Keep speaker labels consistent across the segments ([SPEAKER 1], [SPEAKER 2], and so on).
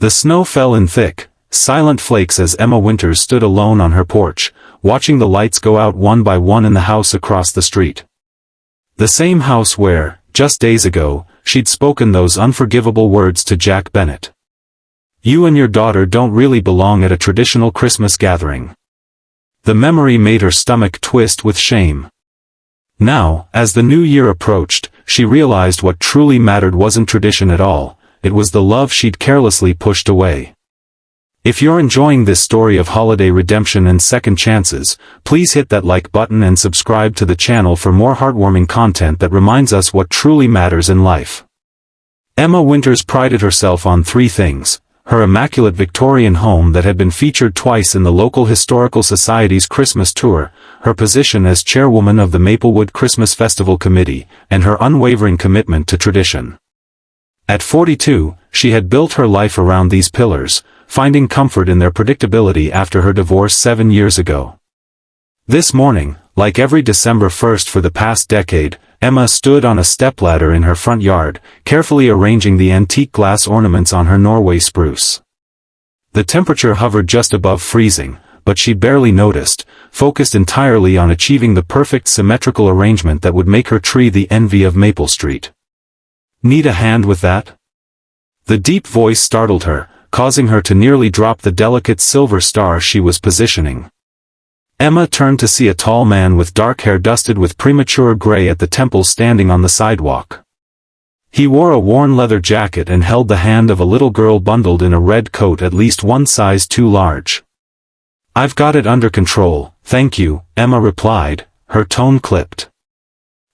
[SPEAKER 1] The snow fell in thick, silent flakes as Emma Winters stood alone on her porch, watching the lights go out one by one in the house across the street. The same house where, just days ago, she'd spoken those unforgivable words to Jack Bennet. "You and your daughter don't really belong at a traditional Christmas gathering." The memory made her stomach twist with shame. Now, as the new year approached, she realized what truly mattered wasn't tradition at all, it was the love she'd carelessly pushed away. If you're enjoying this story of holiday redemption and second chances, please hit that like button and subscribe to the channel for more heartwarming content that reminds us what truly matters in life. Emma Winters prided herself on three things: her immaculate Victorian home that had been featured twice in the local Historical Society's Christmas tour, her position as chairwoman of the Maplewood Christmas Festival Committee, and her unwavering commitment to tradition. At 42, she had built her life around these pillars, finding comfort in their predictability after her divorce 7 years ago. This morning, like every December 1st for the past decade, Emma stood on a stepladder in her front yard, carefully arranging the antique glass ornaments on her Norway spruce. The temperature hovered just above freezing, but she barely noticed, focused entirely on achieving the perfect symmetrical arrangement that would make her tree the envy of Maple Street. "Need a hand with that?" The deep voice startled her, causing her to nearly drop the delicate silver star she was positioning. Emma turned to see a tall man with dark hair dusted with premature gray at the temples standing on the sidewalk. He wore a worn leather jacket and held the hand of a little girl bundled in a red coat at least one size too large. "I've got it under control, thank you," Emma replied, her tone clipped.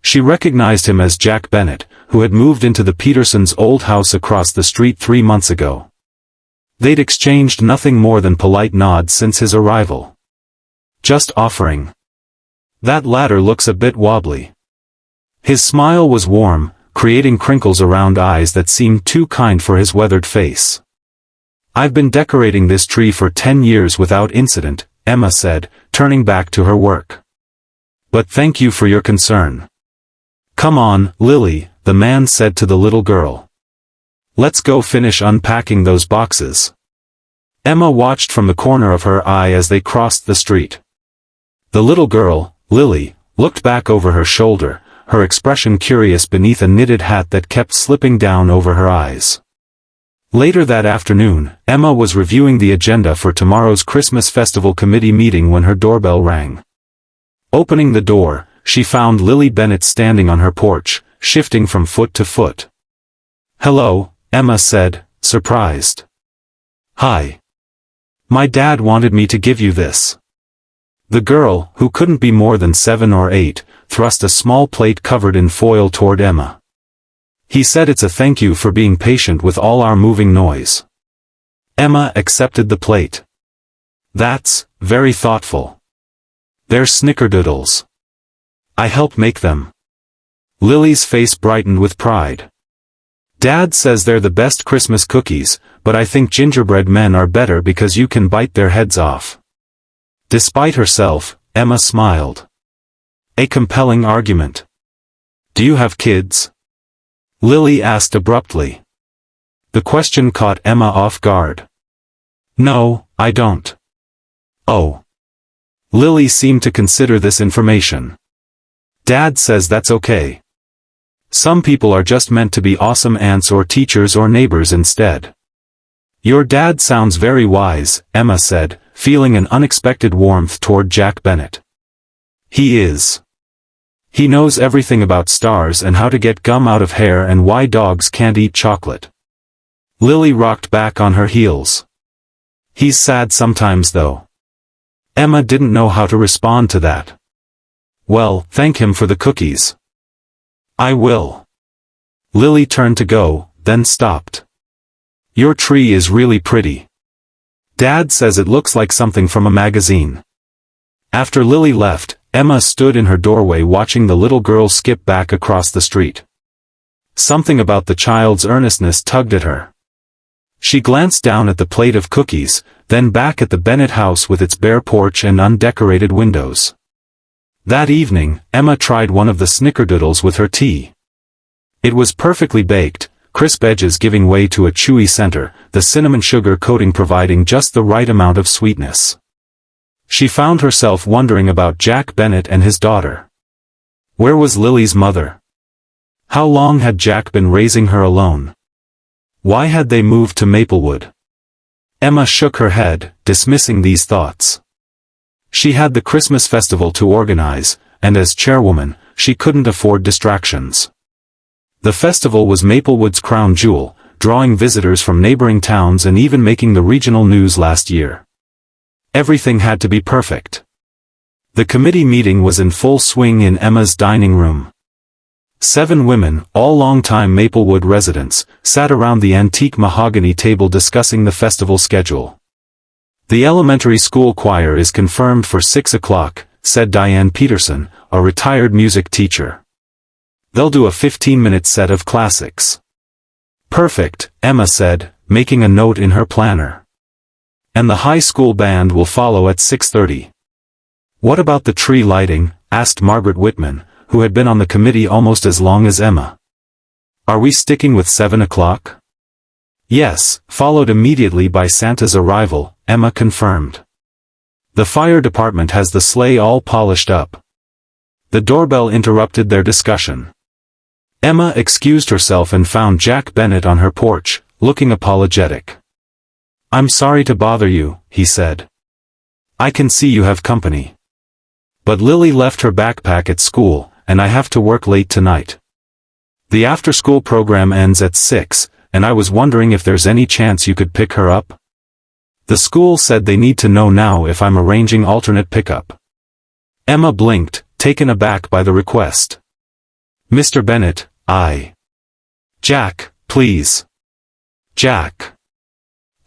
[SPEAKER 1] She recognized him as Jack Bennet, who had moved into the Petersons' old house across the street 3 months ago. They'd exchanged nothing more than polite nods since his arrival. "Just offering. That ladder looks a bit wobbly." His smile was warm, creating crinkles around eyes that seemed too kind for his weathered face. "I've been decorating this tree for 10 years without incident," Emma said, turning back to her work. "But thank you for your concern." "Come on, Lily," the man said to the little girl. "Let's go finish unpacking those boxes." Emma watched from the corner of her eye as they crossed the street. The little girl, Lily, looked back over her shoulder, her expression curious beneath a knitted hat that kept slipping down over her eyes. Later that afternoon, Emma was reviewing the agenda for tomorrow's Christmas Festival Committee meeting when her doorbell rang. Opening the door, she found Lily Bennet standing on her porch, shifting from foot to foot. "Hello," Emma said, surprised. "Hi. My dad wanted me to give you this." The girl, who couldn't be more than 7 or 8, thrust a small plate covered in foil toward Emma. "He said it's a thank you for being patient with all our moving noise." Emma accepted the plate. "That's very thoughtful. They're snickerdoodles. I helped make them." Lily's face brightened with pride. "Dad says they're the best Christmas cookies, but I think gingerbread men are better because you can bite their heads off." Despite herself, Emma smiled. A compelling argument. "Do you have kids?" Lily asked abruptly. The question caught Emma off guard. "No, I don't." "Oh." Lily seemed to consider this information. "Dad says that's okay. Some people are just meant to be awesome aunts or teachers or neighbors instead." "Your dad sounds very wise," Emma said, feeling an unexpected warmth toward Jack Bennet. "He is. He knows everything about stars and how to get gum out of hair and why dogs can't eat chocolate." Lily rocked back on her heels. "He's sad sometimes though." Emma didn't know how to respond to that. "Well, thank him for the cookies." "I will." Lily turned to go, then stopped. "Your tree is really pretty. Dad says it looks like something from a magazine." After Lily left, Emma stood in her doorway watching the little girl skip back across the street. Something about the child's earnestness tugged at her. She glanced down at the plate of cookies, then back at the Bennet house with its bare porch and undecorated windows. That evening, Emma tried one of the snickerdoodles with her tea. It was perfectly baked, crisp edges giving way to a chewy center, the cinnamon sugar coating providing just the right amount of sweetness. She found herself wondering about Jack Bennet and his daughter. Where was Lily's mother? How long had Jack been raising her alone? Why had they moved to Maplewood? Emma shook her head, dismissing these thoughts. She had the Christmas festival to organize, and as chairwoman, she couldn't afford distractions. The festival was Maplewood's crown jewel, drawing visitors from neighboring towns and even making the regional news last year. Everything had to be perfect. The committee meeting was in full swing in Emma's dining room. 7 women, all long-time Maplewood residents, sat around the antique mahogany table discussing the festival schedule. The elementary school choir is confirmed for 6 o'clock, said Diane Peterson, a retired music teacher. They'll do a 15-minute set of classics. Perfect, Emma said, making a note in her planner. And the high school band will follow at 6:30. What about the tree lighting? Asked Margaret Whitman, who had been on the committee almost as long as Emma. Are we sticking with 7 o'clock? Yes, followed immediately by Santa's arrival, Emma confirmed. The fire department has the sleigh all polished up. The doorbell interrupted their discussion. Emma excused herself and found Jack Bennet on her porch, looking apologetic. I'm sorry to bother you, he said. I can see you have company. But Lily left her backpack at school, and I have to work late tonight. The after-school program ends at 6, and I was wondering if there's any chance you could pick her up? The school said they need to know now if I'm arranging alternate pickup. Emma blinked, taken aback by the request. Mr. Bennet, Jack, please. Jack.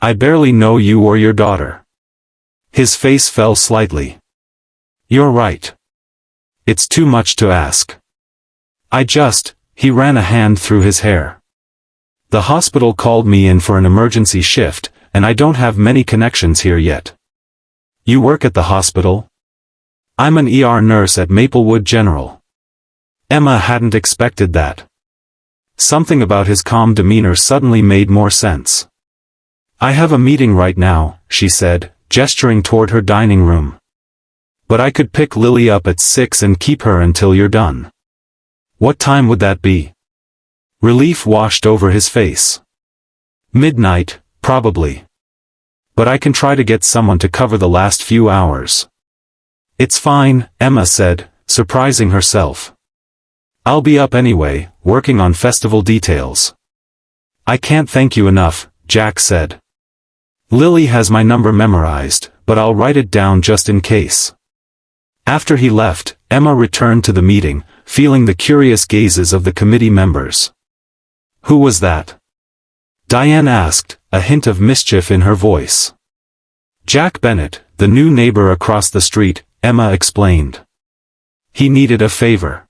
[SPEAKER 1] I barely know you or your daughter. His face fell slightly. You're right. It's too much to ask. He ran a hand through his hair. The hospital called me in for an emergency shift, and I don't have many connections here yet. You work at the hospital? I'm an ER nurse at Maplewood General. Emma hadn't expected that. Something about his calm demeanor suddenly made more sense. I have a meeting right now, she said, gesturing toward her dining room. But I could pick Lily up at 6 and keep her until you're done. What time would that be? Relief washed over his face. Midnight, probably. But I can try to get someone to cover the last few hours. It's fine, Emma said, surprising herself. I'll be up anyway, working on festival details. I can't thank you enough, Jack said. Lily has my number memorized, but I'll write it down just in case. After he left, Emma returned to the meeting, feeling the curious gazes of the committee members. Who was that? Diane asked, a hint of mischief in her voice. Jack Bennet, the new neighbor across the street, Emma explained. He needed a favor.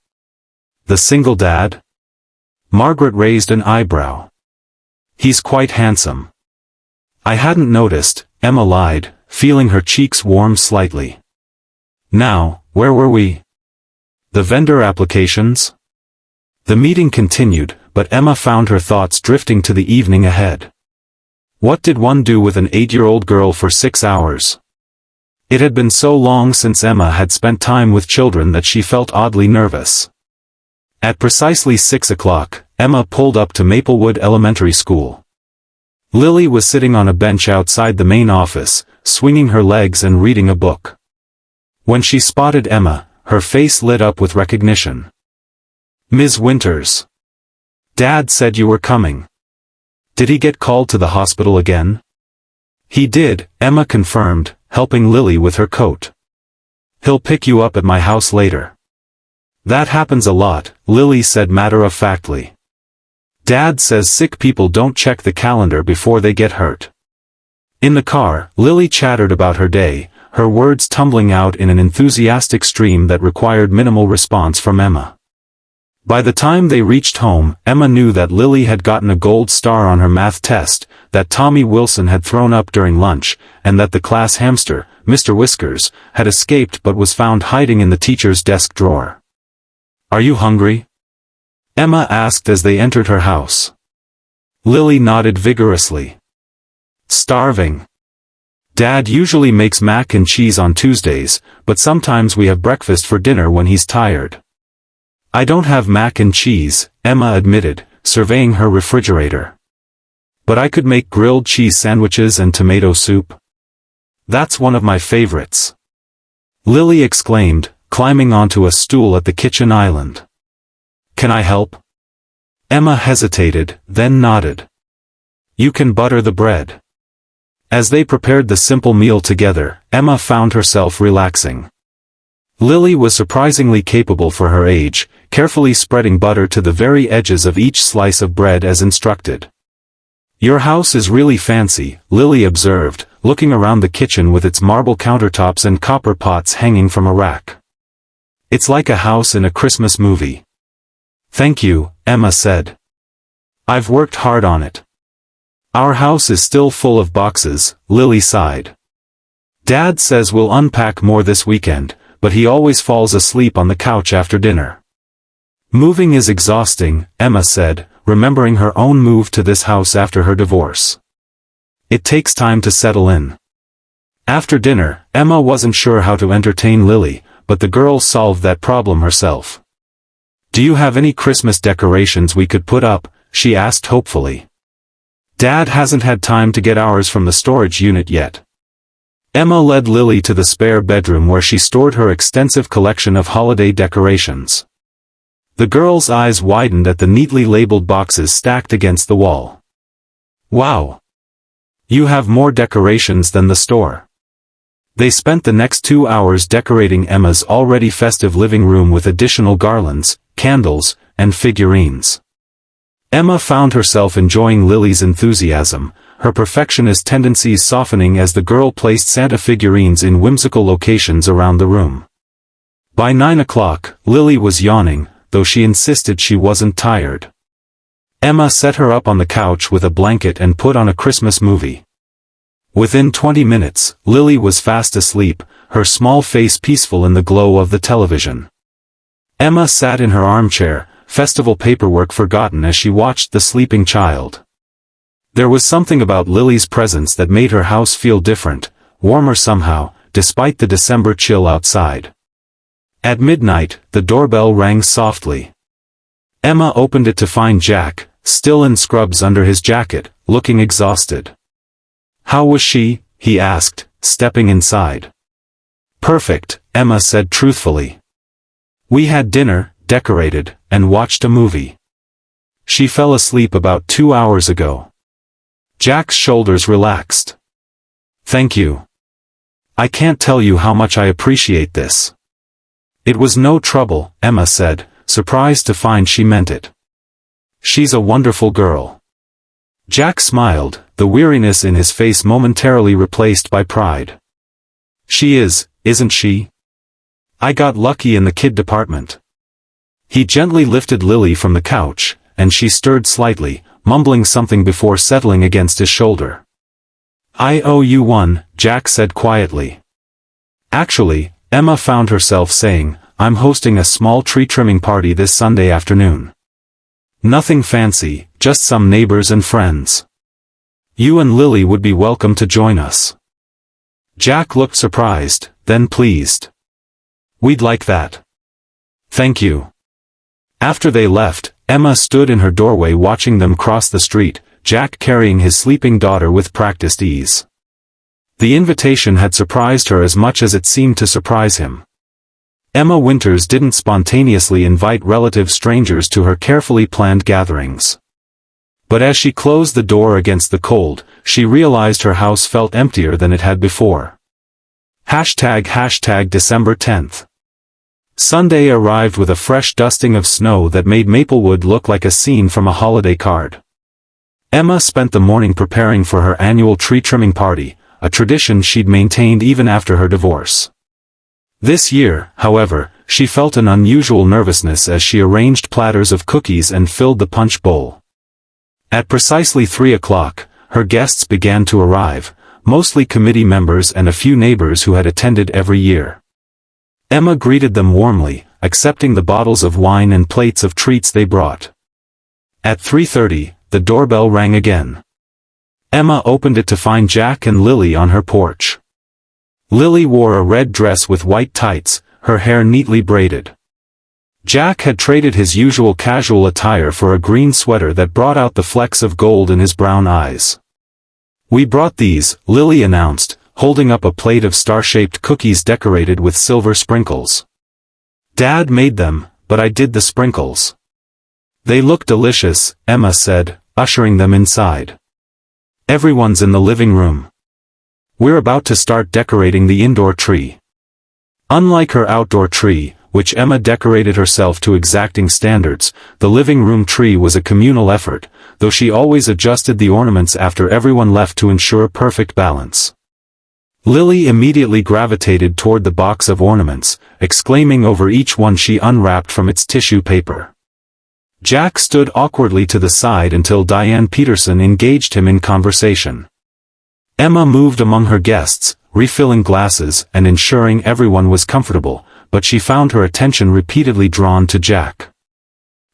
[SPEAKER 1] The single dad? Margaret raised an eyebrow. He's quite handsome. I hadn't noticed, Emma lied, feeling her cheeks warm slightly. Now, where were we? The vendor applications? The meeting continued, but Emma found her thoughts drifting to the evening ahead. What did one do with an 8-year-old girl for 6 hours? It had been so long since Emma had spent time with children that she felt oddly nervous. At precisely 6 o'clock, Emma pulled up to Maplewood Elementary School. Lily was sitting on a bench outside the main office, swinging her legs and reading a book. When she spotted Emma, her face lit up with recognition. Ms. Winters. Dad said you were coming. Did he get called to the hospital again? He did, Emma confirmed, helping Lily with her coat. He'll pick you up at my house later. That happens a lot, Lily said matter-of-factly. Dad says sick people don't check the calendar before they get hurt. In the car, Lily chattered about her day, her words tumbling out in an enthusiastic stream that required minimal response from Emma. By the time they reached home, Emma knew that Lily had gotten a gold star on her math test, that Tommy Wilson had thrown up during lunch, and that the class hamster, Mr. Whiskers, had escaped but was found hiding in the teacher's desk drawer. Are you hungry? Emma asked as they entered her house. Lily nodded vigorously. Starving. Dad usually makes mac and cheese on Tuesdays, but sometimes we have breakfast for dinner when he's tired. I don't have mac and cheese, Emma admitted, surveying her refrigerator. But I could make grilled cheese sandwiches and tomato soup. That's one of my favorites. Lily exclaimed, climbing onto a stool at the kitchen island. Can I help? Emma hesitated, then nodded. You can butter the bread. As they prepared the simple meal together, Emma found herself relaxing. Lily was surprisingly capable for her age, carefully spreading butter to the very edges of each slice of bread as instructed. Your house is really fancy, Lily observed, looking around the kitchen with its marble countertops and copper pots hanging from a rack. It's like a house in a Christmas movie. Thank you, Emma said. I've worked hard on it. Our house is still full of boxes, Lily sighed. Dad says we'll unpack more this weekend, but he always falls asleep on the couch after dinner. Moving is exhausting, Emma said, remembering her own move to this house after her divorce. It takes time to settle in. After dinner, Emma wasn't sure how to entertain Lily, but the girl solved that problem herself. Do you have any Christmas decorations we could put up? She asked hopefully. Dad hasn't had time to get ours from the storage unit yet. Emma led Lily to the spare bedroom where she stored her extensive collection of holiday decorations. The girl's eyes widened at the neatly labeled boxes stacked against the wall. Wow! You have more decorations than the store. They spent the next 2 hours decorating Emma's already festive living room with additional garlands, candles, and figurines. Emma found herself enjoying Lily's enthusiasm, her perfectionist tendencies softening as the girl placed Santa figurines in whimsical locations around the room. By 9 o'clock, Lily was yawning, though she insisted she wasn't tired. Emma set her up on the couch with a blanket and put on a Christmas movie. Within 20 minutes, Lily was fast asleep, her small face peaceful in the glow of the television. Emma sat in her armchair, festival paperwork forgotten as she watched the sleeping child. There was something about Lily's presence that made her house feel different, warmer somehow, despite the December chill outside. At midnight, the doorbell rang softly. Emma opened it to find Jack, still in scrubs under his jacket, looking exhausted. How was she? He asked, stepping inside. Perfect, Emma said truthfully. We had dinner, decorated, and watched a movie. She fell asleep about 2 hours ago. Jack's shoulders relaxed. Thank you. I can't tell you how much I appreciate this. It was no trouble, Emma said, surprised to find she meant it. She's a wonderful girl. Jack smiled, the weariness in his face momentarily replaced by pride. She is, isn't she? I got lucky in the kid department. He gently lifted Lily from the couch, and she stirred slightly, mumbling something before settling against his shoulder. I owe you one, Jack said quietly. Actually, Emma found herself saying, I'm hosting a small tree trimming party this Sunday afternoon. Nothing fancy, just some neighbors and friends. You and Lily would be welcome to join us. Jack looked surprised, then pleased. We'd like that. Thank you. After they left, Emma stood in her doorway watching them cross the street, Jack carrying his sleeping daughter with practiced ease. The invitation had surprised her as much as it seemed to surprise him. Emma Winters didn't spontaneously invite relative strangers to her carefully planned gatherings. But as she closed the door against the cold, she realized her house felt emptier than it had before. ## December 10th. Sunday arrived with a fresh dusting of snow that made Maplewood look like a scene from a holiday card. Emma spent the morning preparing for her annual tree trimming party, a tradition she'd maintained even after her divorce. This year, however, she felt an unusual nervousness as she arranged platters of cookies and filled the punch bowl. At precisely 3 o'clock, her guests began to arrive, mostly committee members and a few neighbors who had attended every year. Emma greeted them warmly, accepting the bottles of wine and plates of treats they brought. At 3:30, the the doorbell rang again. Emma opened it to find Jack and Lily on her porch. Lily wore a red dress with white tights, her hair neatly braided. Jack had traded his usual casual attire for a green sweater that brought out the flecks of gold in his brown eyes. "We brought these," Lily announced, holding up a plate of star-shaped cookies decorated with silver sprinkles. "Dad made them, but I did the sprinkles." "They look delicious," Emma said, ushering them inside. "Everyone's in the living room. We're about to start decorating the indoor tree." Unlike her outdoor tree, which Emma decorated herself to exacting standards, the living room tree was a communal effort, though she always adjusted the ornaments after everyone left to ensure perfect balance. Lily immediately gravitated toward the box of ornaments, exclaiming over each one she unwrapped from its tissue paper. Jack stood awkwardly to the side until Diane Peterson engaged him in conversation. Emma moved among her guests, refilling glasses and ensuring everyone was comfortable, but she found her attention repeatedly drawn to Jack.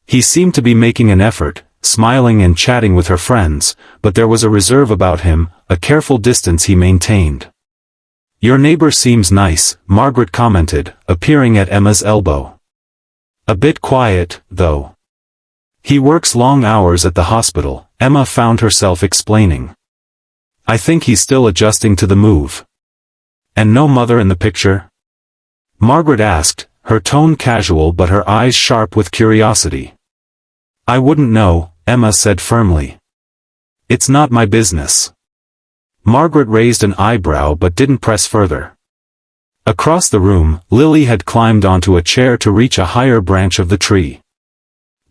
[SPEAKER 1] He seemed to be making an effort, smiling and chatting with her friends, but there was a reserve about him, a careful distance he maintained. "Your neighbor seems nice," Margaret commented, appearing at Emma's elbow. "A bit quiet, though. He works long hours at the hospital," Emma found herself explaining. "I think he's still adjusting to the move." "And no mother in the picture?" Margaret asked, her tone casual but her eyes sharp with curiosity. "I wouldn't know," Emma said firmly. "It's not my business." Margaret raised an eyebrow but didn't press further. Across the room, Lily had climbed onto a chair to reach a higher branch of the tree.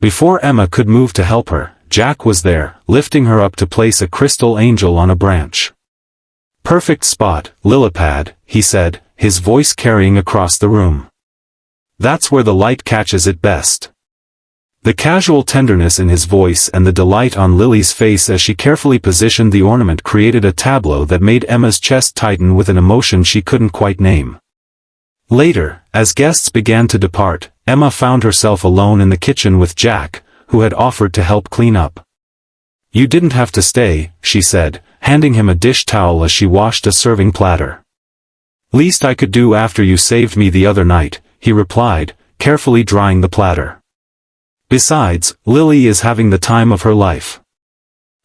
[SPEAKER 1] Before Emma could move to help her, Jack was there, lifting her up to place a crystal angel on a branch. "Perfect spot, Lilipad," he said, his voice carrying across the room. "That's where the light catches it best." The casual tenderness in his voice and the delight on Lily's face as she carefully positioned the ornament created a tableau that made Emma's chest tighten with an emotion she couldn't quite name. Later, as guests began to depart, Emma found herself alone in the kitchen with Jack, who had offered to help clean up. "You didn't have to stay," she said, handing him a dish towel as she washed a serving platter. "Least I could do after you saved me the other night," he replied, carefully drying the platter. "Besides, Lily is having the time of her life.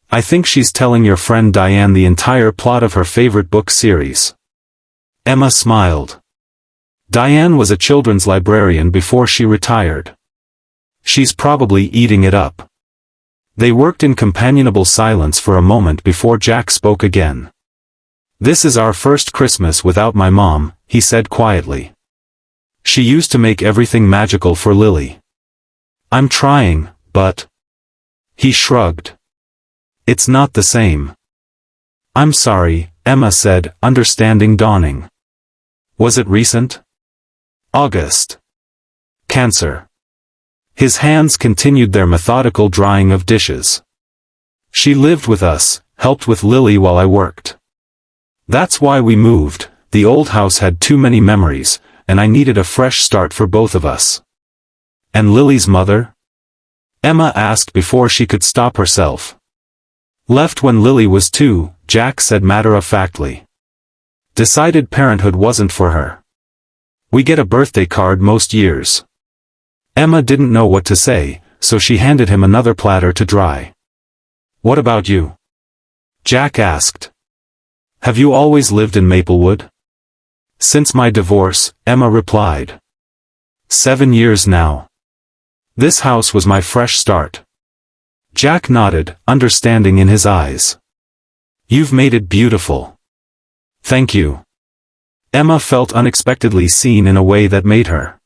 [SPEAKER 1] I think she's telling your friend Diane the entire plot of her favorite book series." Emma smiled. Diane was a children's librarian before she retired. "She's probably eating it up." They worked in companionable silence for a moment before Jack spoke again. "This is our first Christmas without my mom," he said quietly. "She used to make everything magical for Lily. I'm trying, but..." He shrugged. "It's not the same." "I'm sorry," Emma said, understanding dawning. "Was it recent?" "August. Cancer." His hands continued their methodical drying of dishes. "She lived with us, helped with Lily while I worked. That's why we moved. The old house had too many memories, and I needed a fresh start for both of us." "And Lily's mother?" Emma asked before she could stop herself. "Left when Lily was 2, Jack said matter-of-factly. Decided parenthood wasn't for her. We get a birthday card most years." Emma didn't know what to say, so she handed him another platter to dry. "What about you?" Jack asked. "Have you always lived in Maplewood?" "Since my divorce," Emma replied. 7 years now. This house was my fresh start." Jack nodded, understanding in his eyes. "You've made it beautiful." "Thank you." Emma felt unexpectedly seen in a way that made her